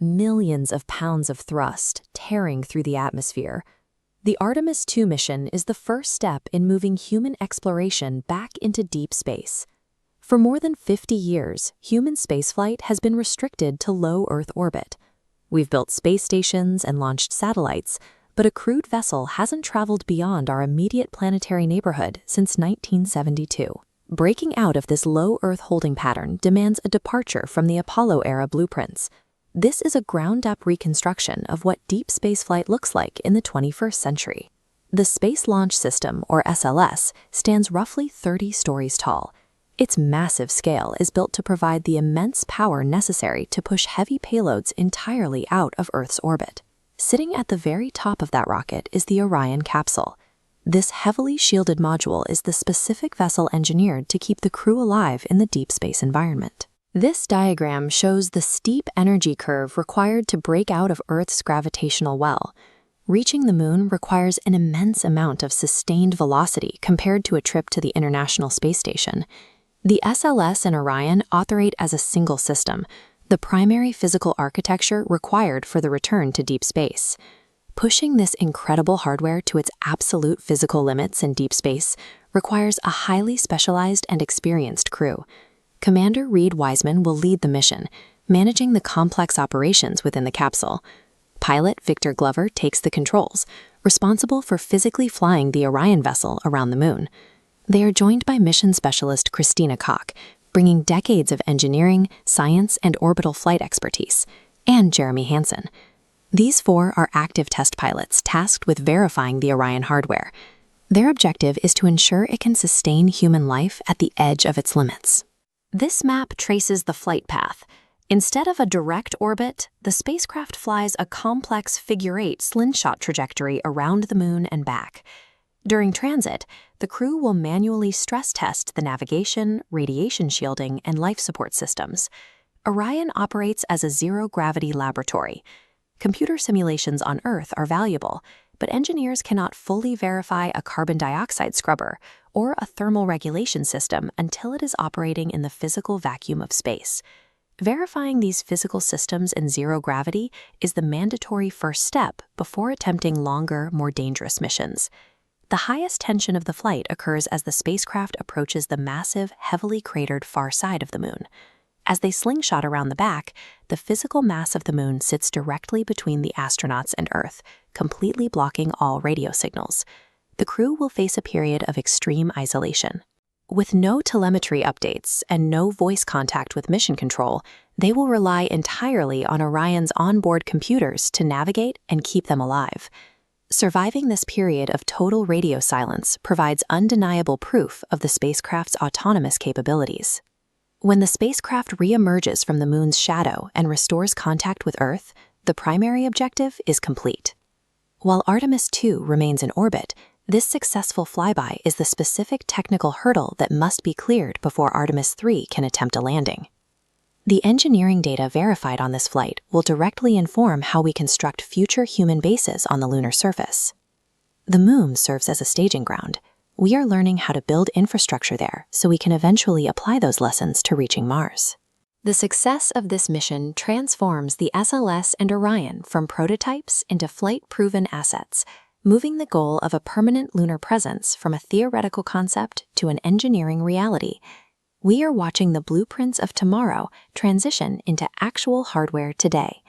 millions of pounds of thrust tearing through the atmosphere. The Artemis II mission is the first step in moving human exploration back into deep space. For more than 50 years, human spaceflight has been restricted to low Earth orbit. We've built space stations and launched satellites, but a crewed vessel hasn't traveled beyond our immediate planetary neighborhood since 1972. Breaking out of this low Earth holding pattern demands a departure from the Apollo-era blueprints. This is a ground-up reconstruction of what deep spaceflight looks like in the 21st century. The Space Launch System, or SLS, stands roughly 30 stories tall. Its massive scale is built to provide the immense power necessary to push heavy payloads entirely out of Earth's orbit. Sitting at the very top of that rocket is the Orion capsule. This heavily shielded module is the specific vessel engineered to keep the crew alive in the deep space environment. This diagram shows the steep energy curve required to break out of Earth's gravitational well. Reaching the moon requires an immense amount of sustained velocity compared to a trip to the International Space Station. The SLS and Orion operate as a single system, the primary physical architecture required for the return to deep space. Pushing this incredible hardware to its absolute physical limits in deep space requires a highly specialized and experienced crew. Commander Reed Wiseman will lead the mission, managing the complex operations within the capsule. Pilot Victor Glover takes the controls, responsible for physically flying the Orion vessel around the moon. They are joined by mission specialist Christina Koch, bringing decades of engineering, science, and orbital flight expertise, and Jeremy Hansen. These four are active test pilots tasked with verifying the Orion hardware. Their objective is to ensure it can sustain human life at the edge of its limits. This map traces the flight path. Instead of a direct orbit, the spacecraft flies a complex figure-8 slingshot trajectory around the moon and back. During transit, the crew will manually stress test the navigation, radiation shielding, and life support systems. Orion operates as a zero-gravity laboratory. Computer simulations on Earth are valuable, but engineers cannot fully verify a carbon dioxide scrubber or a thermal regulation system until it is operating in the physical vacuum of space. Verifying these physical systems in zero gravity is the mandatory first step before attempting longer, more dangerous missions. The highest tension of the flight occurs as the spacecraft approaches the massive, heavily cratered far side of the moon. As they slingshot around the back, the physical mass of the moon sits directly between the astronauts and Earth, completely blocking all radio signals. The crew will face a period of extreme isolation. With no telemetry updates and no voice contact with mission control, they will rely entirely on Orion's onboard computers to navigate and keep them alive. Surviving this period of total radio silence provides undeniable proof of the spacecraft's autonomous capabilities. When the spacecraft re-emerges from the moon's shadow and restores contact with Earth, the primary objective is complete. While Artemis II remains in orbit, this successful flyby is the specific technical hurdle that must be cleared before Artemis III can attempt a landing. The engineering data verified on this flight will directly inform how we construct future human bases on the lunar surface. The moon serves as a staging ground. We are learning how to build infrastructure there so we can eventually apply those lessons to reaching Mars. The success of this mission transforms the SLS and Orion from prototypes into flight-proven assets, moving the goal of a permanent lunar presence from a theoretical concept to an engineering reality. We are watching the blueprints of tomorrow transition into actual hardware today.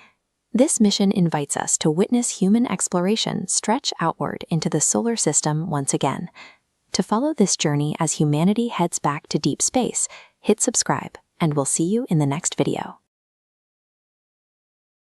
This mission invites us to witness human exploration stretch outward into the solar system once again. To follow this journey as humanity heads back to deep space, hit subscribe, and we'll see you in the next video.